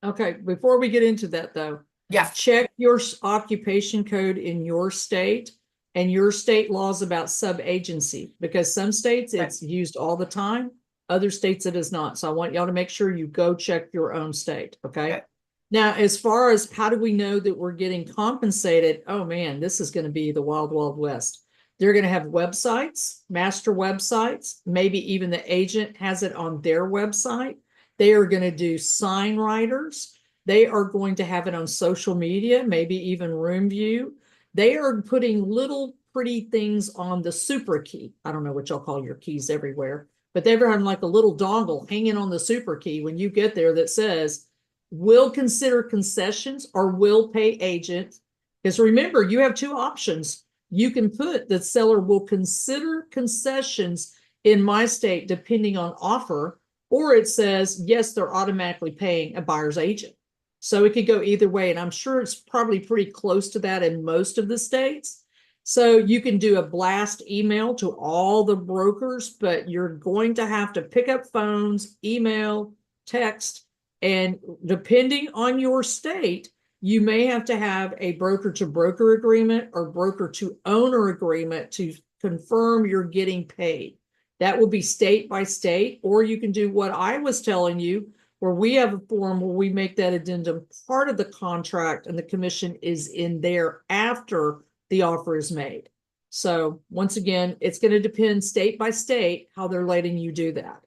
Okay, before we get into that though, yeah, check your occupation code in your state and your state laws about sub-agency, because some states it's used all the time, other states it is not. So I want y'all to make sure you go check your own state, okay? Now, as far as how do we know that we're getting compensated, oh man, this is going to be the wild, wild west. They're going to have websites, master websites, maybe even the agent has it on their website. They are going to do sign writers. They are going to have it on social media, maybe even roomvu. They are putting little pretty things on the super key. I don't know what y'all call your keys everywhere, but they're having like a little dongle hanging on the super key when you get there that says, will consider concessions or will pay agent. Because remember, you have two options. You can put that seller will consider concessions in my state depending on offer, or it says, yes, they're automatically paying a buyer's agent. So it could go either way. And I'm sure it's probably pretty close to that in most of the states. So you can do a blast email to all the brokers, but you're going to have to pick up phones, email, text, and depending on your state, you may have to have a broker to broker agreement or broker to owner agreement to confirm you're getting paid. That will be state by state, or you can do what I was telling you, where we have a form where we make that addendum part of the contract and the commission is in there after the offer is made. So once again, it's going to depend state by state how they're letting you do that.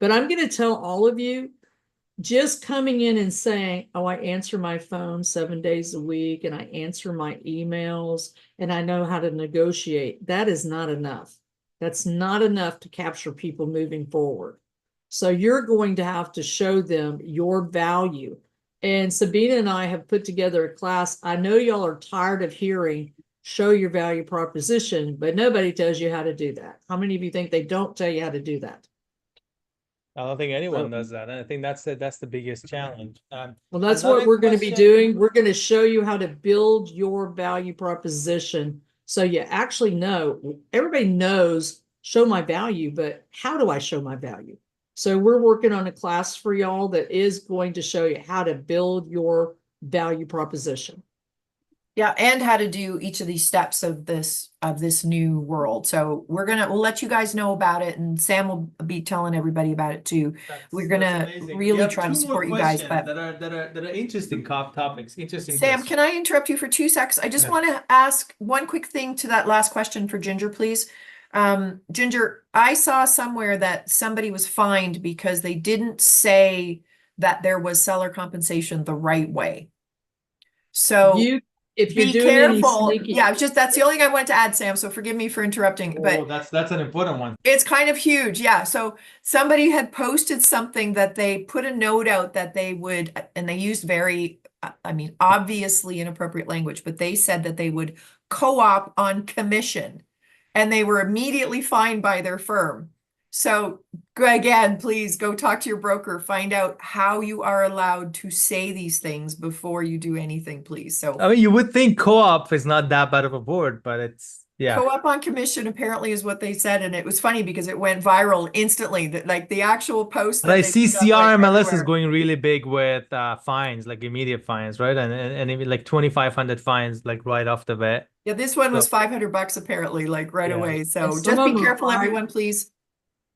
But I'm going to tell all of you, just coming in and saying, oh, I answer my phone 7 days a week and I answer my emails and I know how to negotiate, that is not enough. That's not enough to capture people moving forward. So you're going to have to show them your value. And Sabine and I have put together a class. I know y'all are tired of hearing show your value proposition, but nobody tells you how to do that. How many of you think they don't tell you how to do that? I don't think anyone does that. And I think that's the biggest challenge. Well, that's what we're going to be doing. We're going to show you how to build your value proposition. So you actually know, everybody knows show my value, but how do I show my value? So we're working on a class for y'all that is going to show you how to build your value proposition. Yeah, and how to do each of these steps of this new world. So we'll let you guys know about it, and Sam will be telling everybody about it too. We're gonna really try to support you guys. But that are interesting topics. Interesting. Sam, can I interrupt you for 2 seconds? I just want to ask one quick thing to that last question for Ginger, please. Ginger, I saw somewhere that somebody was fined because they didn't say that there was seller compensation the right way. So if you're be doing any careful. sneaky, Yeah, it's just that's the only thing I wanted to add, Sam. So forgive me for interrupting, but that's an important one. it's kind of huge. Yeah. So somebody had posted something that they put a note out that they would, and they used very, I mean, obviously inappropriate language, but they said that they would co-op on commission, and they were immediately fined by their firm. So again, please go talk to your broker, find out how you are allowed to say these things before you do anything, please. So I mean, you would think co-op is not that bad of a word, but it's, yeah. Co-op on commission apparently is what they said, and it was funny because it went viral instantly. That like the actual post But that I they see put up, like, CRMLS is everywhere. going really big with fines, like immediate fines, right? And even like 2,500 fines, like right off the bat. Yeah, this one was So, $500 apparently, like right Yeah. away. and So some just of be them are careful, five- everyone, please.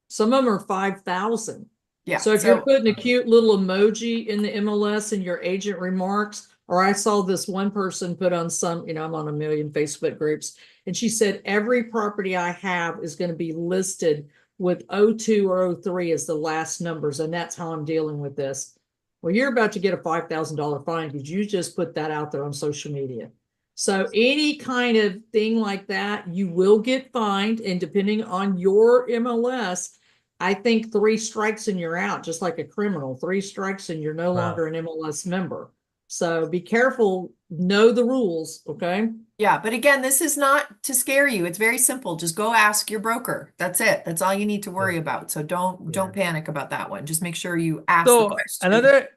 some of them are 5,000. Yeah. So if you're putting a cute little emoji in the MLS in your agent remarks, or I saw this one person put on some, you know, I'm on a million Facebook groups, and she said, every property I have is going to be listed with 02 or 03 as the last numbers, and that's how I'm dealing with this. Well, you're about to get a $5,000 fine because you just put that out there on social media. So any kind of thing like that, you will get fined, and depending on your MLS, I think 3 strikes and you're out, just like a criminal. 3 strikes and you're no Wow. longer an MLS member. So be careful, know the rules, okay? Yeah, but again, this is not to scare you. It's very simple. Just go ask your broker. That's it. That's all you need to worry about. So don't panic about that one. Just make sure you ask the So question. another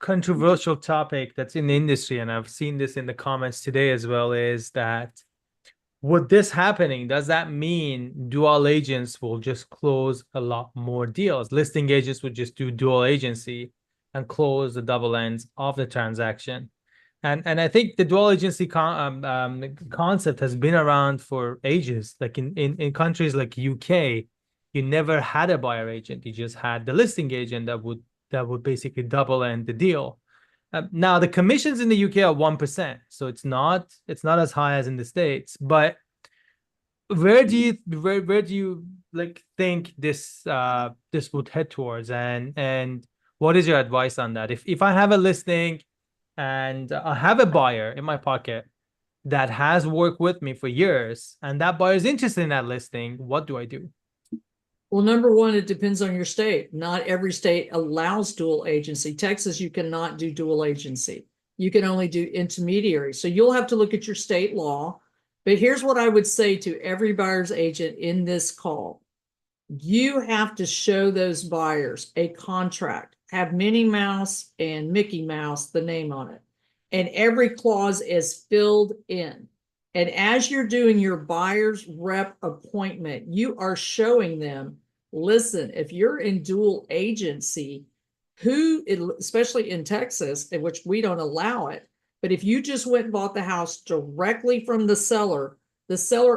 controversial topic that's in the industry, and I've seen this in the comments today as well, is that with this happening, does that mean dual agents will just close a lot more deals? Listing agents would just do dual agency and close the double ends of the transaction. And I think the dual agency concept has been around for ages. Like in countries like UK, you never had a buyer agent. You just had the listing agent that would basically double end the deal. Now the commissions in the UK are 1%, so it's not as high as in the States. But where do you like think this would head towards, and what is your advice on that? If I have a listing and I have a buyer in my pocket that has worked with me for years, and that buyer is interested in that listing, what do I do? Well, number one, it depends on your state. Not every state allows dual agency. Texas, you cannot do dual agency. You can only do intermediary. So you'll have to look at your state law. But here's what I would say to every buyer's agent in this call. You have to show those buyers a contract, have Minnie Mouse and Mickey Mouse, the name on it. And every clause is filled in. And as you're doing your buyer's rep appointment, you are showing them, listen, if you're in dual agency, especially in Texas, in which we don't allow it, but if you just went and bought the house directly from the seller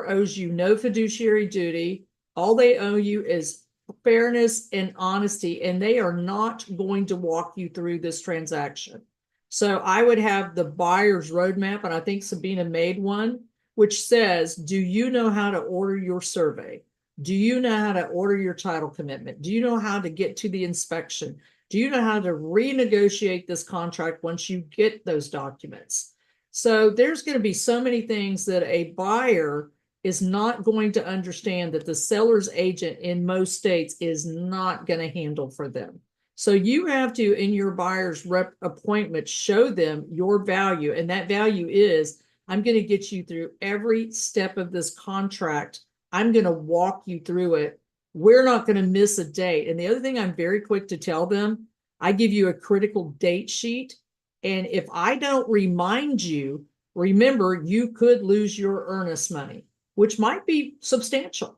owes you no fiduciary duty. All they owe you is fairness and honesty, and they are not going to walk you through this transaction. So I would have the buyer's roadmap, and I think Sabine made one, which says, do you know how to order your survey? Do you know how to order your title commitment? Do you know how to get to the inspection? Do you know how to renegotiate this contract once you get those documents? So there's going to be so many things that a buyer is not going to understand that the seller's agent in most states is not going to handle for them. So you have to, in your buyer's rep appointment, show them your value. And that value is, I'm going to get you through every step of this contract. I'm going to walk you through it. We're not going to miss a date. And the other thing I'm very quick to tell them, I give you a critical date sheet. And if I don't remind you, remember, you could lose your earnest money, which might be substantial.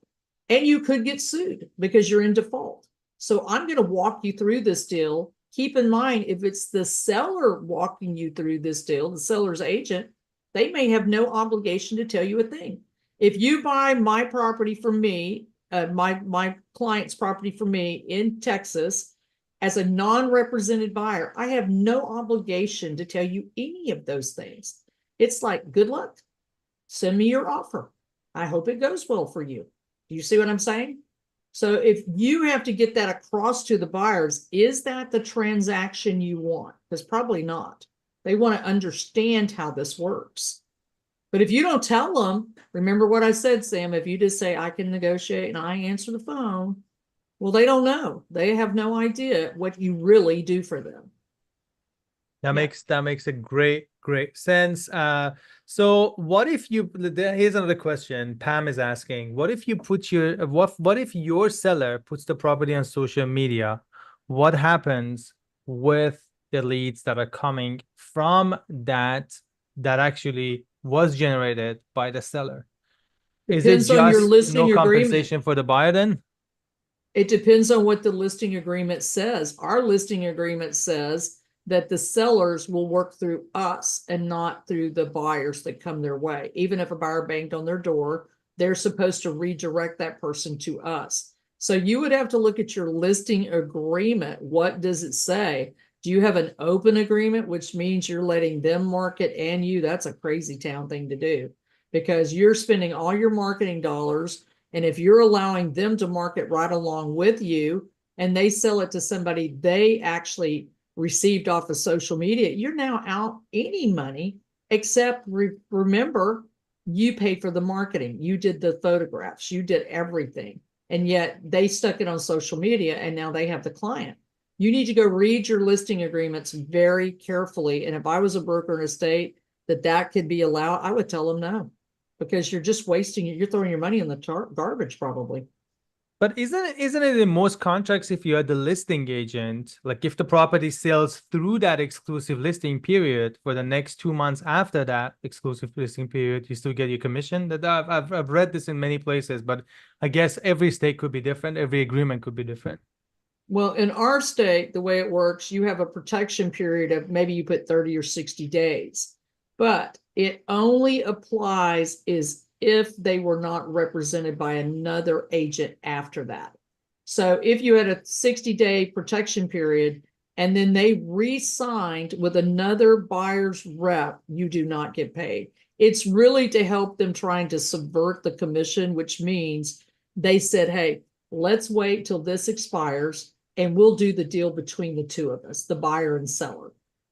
And you could get sued because you're in default. So I'm going to walk you through this deal. Keep in mind, if it's the seller walking you through this deal, the seller's agent, they may have no obligation to tell you a thing. If you buy my property from me, my client's property from me in Texas, as a non-represented buyer, I have no obligation to tell you any of those things. It's like, good luck. Send me your offer. I hope it goes well for you. Do you see what I'm saying? So if you have to get that across to the buyers, is that the transaction you want? Because probably not. They want to understand how this works. But if you don't tell them, remember what I said, Sam, if you just say, I can negotiate and I answer the phone, well, they don't know. They have no idea what you really do for them. That Yeah. makes a great sense. So what if you, here's another question Pam is asking. What if you put your what if your seller puts the property on social media? What happens with the leads that are coming from that actually was generated by the seller? Is it Depends on your just no listing agreement. compensation for the buyer then? It depends on what the listing agreement says. Our listing agreement says that the sellers will work through us and not through the buyers that come their way. Even if a buyer banged on their door, they're supposed to redirect that person to us. So you would have to look at your listing agreement. What does it say? Do you have an open agreement, which means you're letting them market and you? That's a crazy town thing to do because you're spending all your marketing dollars. And if you're allowing them to market right along with you and they sell it to somebody they actually received off of social media, you're now out any money except remember, you paid for the marketing. You did the photographs. You did everything. And yet they stuck it on social media and now they have the client. You need to go read your listing agreements very carefully. And if I was a broker in a state that could be allowed, I would tell them no, because you're just wasting it. You're throwing your money in the garbage probably. But isn't it in most contracts, if you're the listing agent, like if the property sells through that exclusive listing period for the next 2 months after that exclusive listing period, you still get your commission? That I've read this in many places, but I guess every state could be different. Every agreement could be different. Well, in our state, the way it works, you have a protection period of maybe you put 30 or 60 days, but it only applies is if they were not represented by another agent after that. So if you had a 60-day protection period and then they re-signed with another buyer's rep, you do not get paid. It's really to help them trying to subvert the commission, which means they said, hey, let's wait till this expires and we'll do the deal between the two of us, the buyer and seller.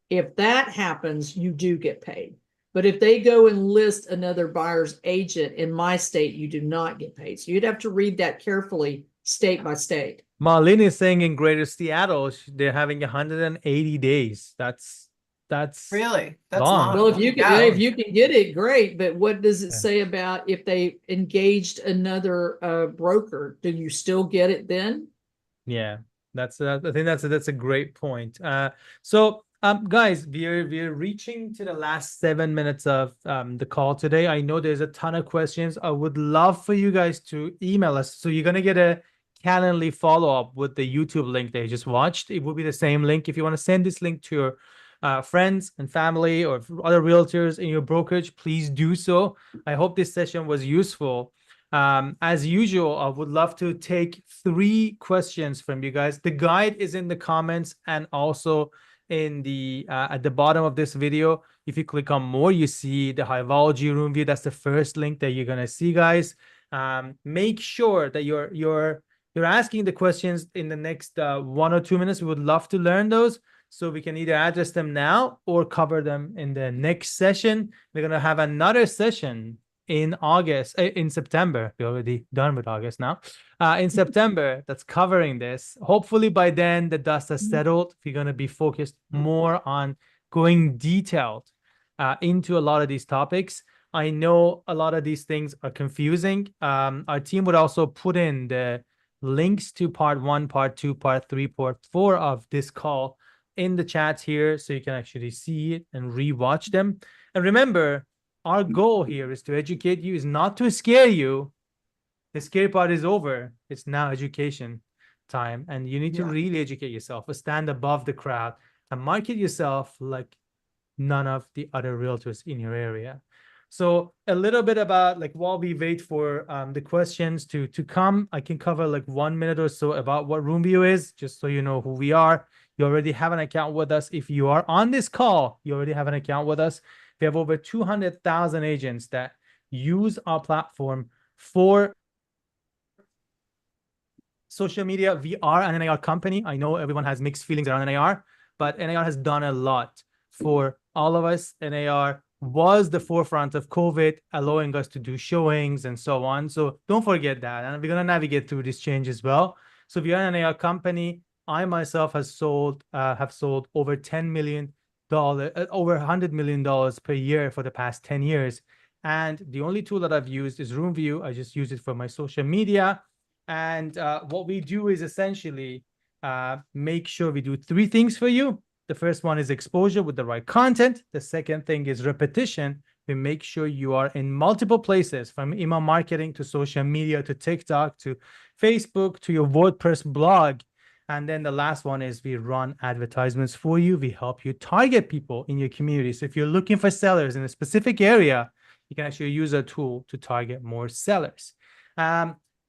If that happens, you do get paid. But if they go and list another buyer's agent in my state, you do not get paid. So you'd have to read that carefully state by state. Marlene is saying in Greater Seattle, they're having 180 days. That's Really? That's long. long. Well, if you can, Yeah. if you can get it, great. But what does it Yeah. say about if they engaged another broker? Do you still get it then? Yeah, I think that's a great point. So guys, we're reaching to the last 7 minutes of the call today. I know there's a ton of questions. I would love for you guys to email us. So you're gonna get a Calendly follow-up with the YouTube link that you just watched. It will be the same link. If you want to send this link to your friends and family or other realtors in your brokerage, please do so. I hope this session was useful. As usual, I would love to take 3 questions from you guys. The guide is in the comments and also in the at the bottom of this video. If you click on more, you see the Hivology room view. That's the first link that you're gonna see, guys. Make sure that you're asking the questions in the next 1 or 2 minutes. We would love to learn those, so we can either address them now or cover them in the next session. We're gonna have another session in September. We're already done with August now. In September, that's covering this. Hopefully by then the dust has settled. We're going to be focused more on going detailed into a lot of these topics. I know a lot of these things are confusing. Our team would also put in the links to part 1, part 2, part 3, part 4 of this call in the chats here, so you can actually see it and rewatch them. And remember, our goal here is to educate you, is not to scare you. The scary part is over. It's now education time. And you need to really educate yourself, stand above the crowd and market yourself like none of the other realtors in your area. So a little bit about, like, while we wait for the questions to come, I can cover like 1 minute or so about what roomvu is, just so you know who we are. You already have an account with us. If you are on this call, you already have an account with us. We have over 200,000 agents that use our platform for social media, we are an NAR company. I know everyone has mixed feelings around NAR, but NAR has done a lot for all of us. NAR was the forefront of COVID, allowing us to do showings and so on. So don't forget that. And we're going to navigate through this change as well. So we are an NAR company. I myself have sold over $10 million, over $100 million per year for the past 10 years. And the only tool that I've used is roomvu. I just use it for my social media. And what we do is essentially make sure we do three things for you. The first one is exposure with the right content. The second thing is repetition. We make sure you are in multiple places, from email marketing to social media to TikTok to Facebook to your WordPress blog. And then the last one is we run advertisements for you. We help you target people in your community. So if you're looking for sellers in a specific area, you can actually use a tool to target more sellers.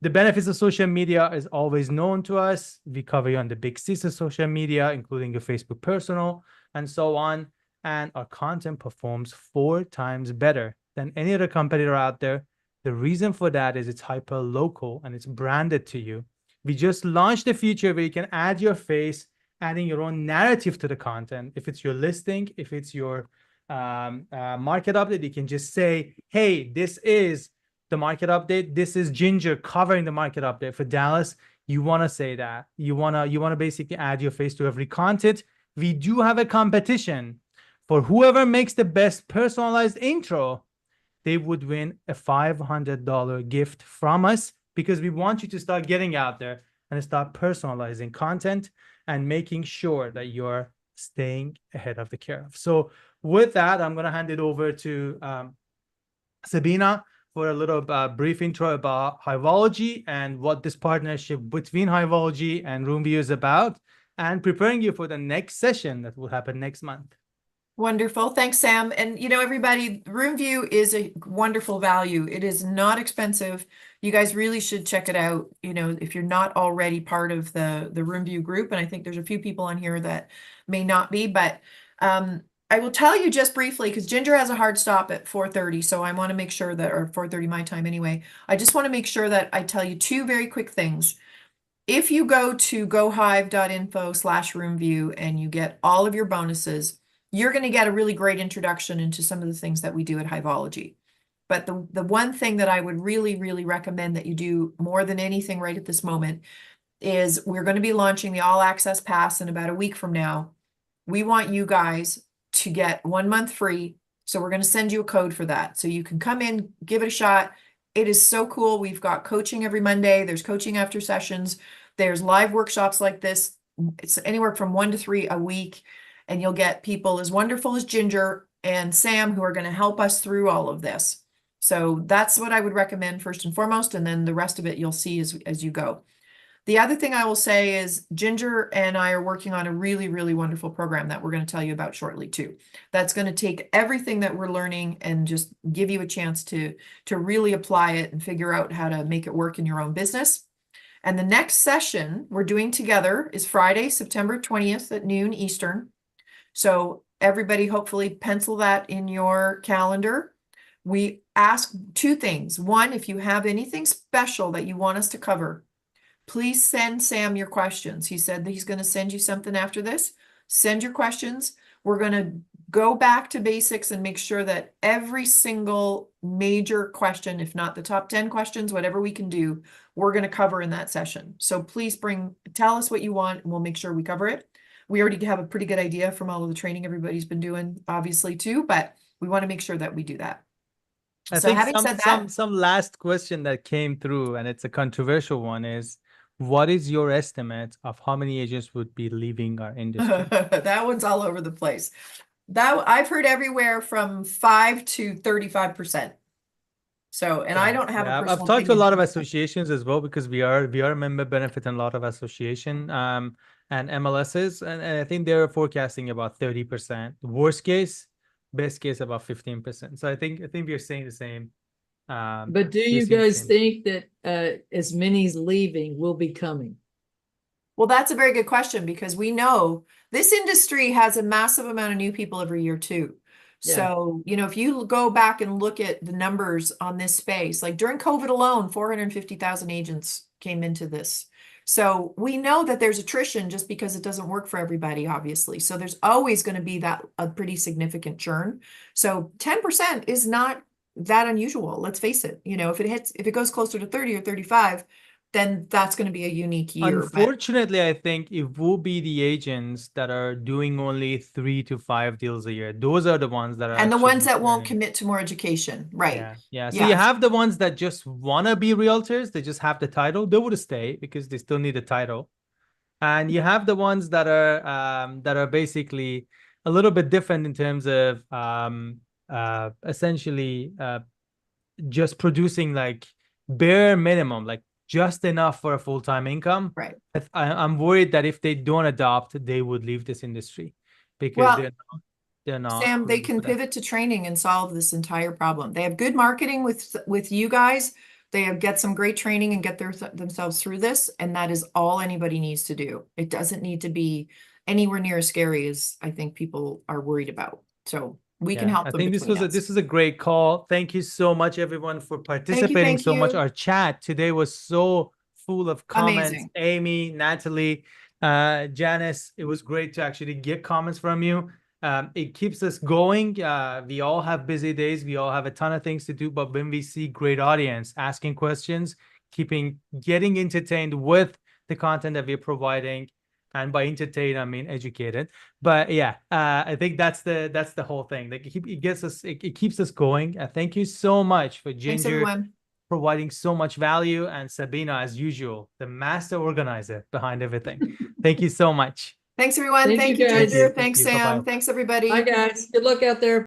The benefits of social media is always known to us. We cover you on the big C's of social media, including your Facebook personal and so on. And our content performs 4 times better than any other competitor out there. The reason for that is it's hyper local and it's branded to you. We just launched a feature where you can add your face, adding your own narrative to the content. If it's your listing, if it's your market update, you can just say, hey, this is the market update. This is Ginger covering the market update for Dallas. You want to say that. You want to basically add your face to every content. We do have a competition for whoever makes the best personalized intro. They would win a $500 gift from us, because we want you to start getting out there and start personalizing content and making sure that you're staying ahead of the curve. So with that, I'm going to hand it over to Sabine for a little brief intro about Hivology and what this partnership between Hivology and roomvu is about, and preparing you for the next session that will happen next month. Wonderful. Thanks, Sam. And everybody, roomvu is a wonderful value. It is not expensive. You guys really should check it out. If you're not already part of the roomvu group, and I think there's a few people on here that may not be, but I will tell you just briefly, because Ginger has a hard stop at 4:30, so I want to make sure that, or 4:30 my time anyway, I just want to make sure that I tell you 2 very quick things. If you go to gohive.info/roomvu and you get all of your bonuses, you're going to get a really great introduction into some of the things that we do at Hivology. But the one thing that I would really, really recommend that you do more than anything right at this moment is we're going to be launching the All Access Pass in about a week from now. We want you guys to get 1 month free. So we're going to send you a code for that. So you can come in, give it a shot. It is so cool. We've got coaching every Monday. There's coaching after sessions. There's live workshops like this. It's anywhere from 1 to 3 a week. And you'll get people as wonderful as Ginger and Sam who are going to help us through all of this. So that's what I would recommend first and foremost. And then the rest of it you'll see as you go. The other thing I will say is Ginger and I are working on a really, really wonderful program that we're going to tell you about shortly too. That's going to take everything that we're learning and just give you a chance to really apply it and figure out how to make it work in your own business. And the next session we're doing together is Friday, September 20th at noon Eastern. So everybody hopefully pencil that in your calendar. We ask 2 things. 1, if you have anything special that you want us to cover, please send Sam your questions. He said that he's going to send you something after this. Send your questions. We're going to go back to basics and make sure that every single major question, if not the top 10 questions, whatever we can do, we're going to cover in that session. So please tell us what you want and we'll make sure we cover it. We already have a pretty good idea from all of the training everybody's been doing, obviously, too, but we want to make sure that we do that. I think some last question that came through, and it's a controversial one, is what is your estimate of how many agents would be leaving our industry? That one's all over the place. I've heard everywhere from 5 to 35%. So, and I don't have a personal I've talked to a lot of associations as well, because we are a member benefit in a lot of association and MLSs, and I think they're forecasting about 30%. Worst case, best case about 15%. So I think we're saying the same. But do you guys think that as many as leaving will be coming? Well, that's a very good question, because we know this industry has a massive amount of new people every year too. Yeah. So, if you go back and look at the numbers on this space, like during COVID alone, 450,000 agents came into this. So we know that there's attrition just because it doesn't work for everybody, obviously. So there's always going to be that a pretty significant churn. So 10% is not that unusual. Let's face it. You know, if it goes closer to 30 or 35, then that's going to be a unique year. But Unfortunately, I think it will be the agents that are doing only 3 to 5 deals a year. Those are the ones that are and the actually ones that won't churning. commit to more education, right? Yeah. So you have the ones that just want to be realtors. They just have the title. They would stay because they still need the title. And you have the ones that are basically a little bit different in terms of essentially just producing like bare minimum, like just enough for a full-time income. Right. I'm worried that if they don't adopt, they would leave this industry because Well, they're not. Sam, they ready can for that. pivot to training and solve this entire problem. They have good marketing with you guys. They have get some great training and get themselves through this, and that is all anybody needs to do. It doesn't need to be anywhere near as scary as I think people are worried about. So we can help I them think between us. this is a great call. Thank you so much, everyone, for participating so much. you. Our chat today was so full of comments. Amazing. Amy, Natalie, Janice, it was great to actually get comments from you. It keeps us going. We all have busy days. We all have a ton of things to do, but when we see great audience asking questions, getting entertained with the content that we're providing, and by entertained, I mean educated. But yeah, I think that's the whole thing. Like it keeps us going. Thank you so much for Thanks, Ginger everyone. providing so much value, and Sabina, as usual, the master organizer behind everything. Thank you so much. Thanks, everyone. Thank Thank you, you, guys. Ginger. Thank Thanks, you. Sam. Bye-bye. Thanks, everybody. Bye, guys. Good luck out there.